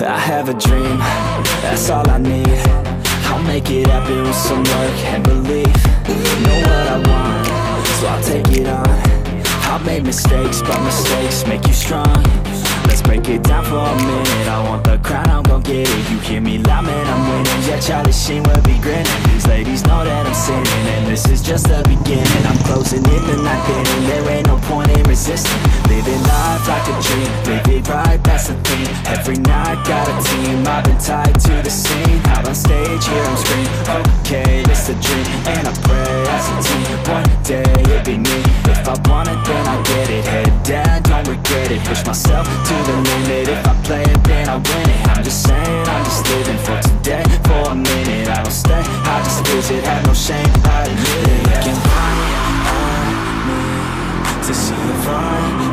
I have a dream, that's all I need. I'll make it happen with some work and belief. Know what I want, so I'll take it on. I've made mistakes, but mistakes make you strong. Let's break it down for a minute. I want the crown, I'm gon' get it. You hear me loud, man, I'm winning. Yeah, Charlie Sheen will be grinning. These ladies know that I'm sinning, and this is just the beginning. I'm closing in the night inning. There ain't no point in resisting. Living life like a dream, live it right, that's the thing. Every night got a team, I've been tied to the scene. Out on stage, hear them scream, okay, it's a dream. And I pray as a team, one day it'll be me. If I want it, then I get it. Head down, don't regret it. Push myself to the limit. If I play it, then I win it. I'm just saying, I'm just living for today. For a minute, I don't stay, I just visit. Have no shame, I admit it. Looking right at me to see if I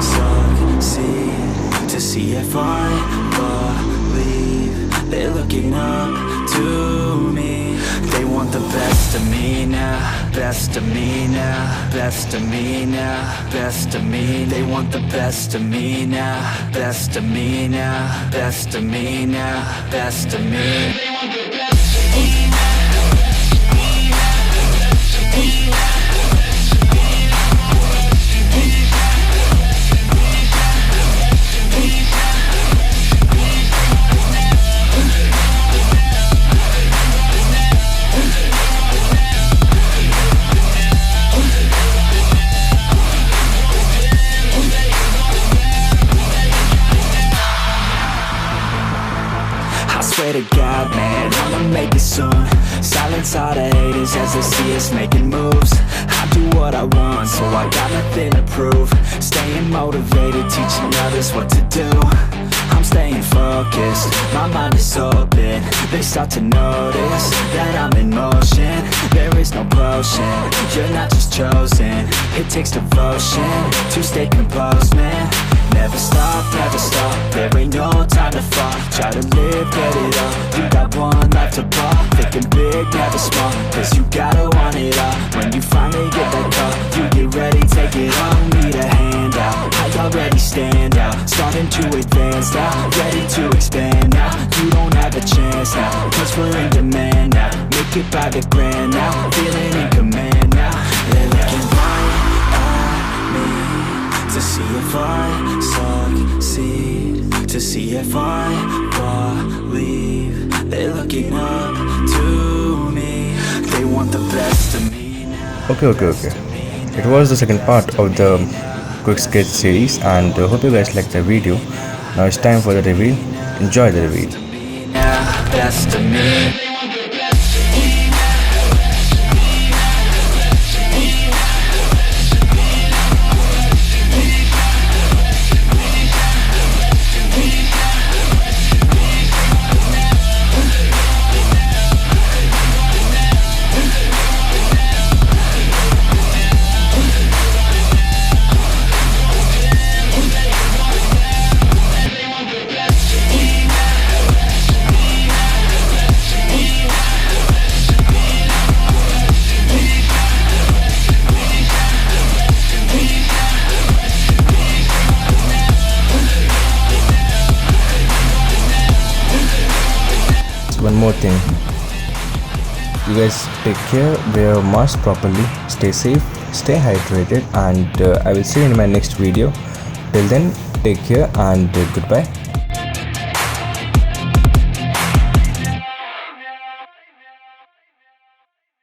succeed, to see if I believe. They're looking up to me. They want the best of me now, best of me now, best of me now, best of me. They want the best of me now, best of me now, best of me now, best of me. They want the best of me now. Swear to God, man, I'ma make it soon. Silence all the haters as they see us making moves. I do what I want, so I got nothing to prove. Staying motivated, teaching others what to do. I'm staying focused, my mind is open. They start to notice that I'm in motion. There is no potion, you're not just chosen. It takes devotion to stay composed, man. Never stop, there ain't no time to fall. Try to live, get it all, you got one life to ball. Thinking big, never small, cause you gotta want it all. When you finally get that call, you get ready, take it on. Need a handout, I already stand out. Starting to advance now, ready to expand now. You don't have a chance now, cause we're in demand now. Make it by the grand now, feeling in command now. They're looking right at me to see if I succeed, to see if I believe. They're looking up to me. They want the best of me now. Okay. It was the second part of the quick sketch series, and hope you guys liked the video. Now it's time for the reveal. Enjoy the reveal. Best of me. One more thing, you guys take care, wear a mask properly, stay safe, stay hydrated, and I will see you in my next video. Till then, take care and goodbye.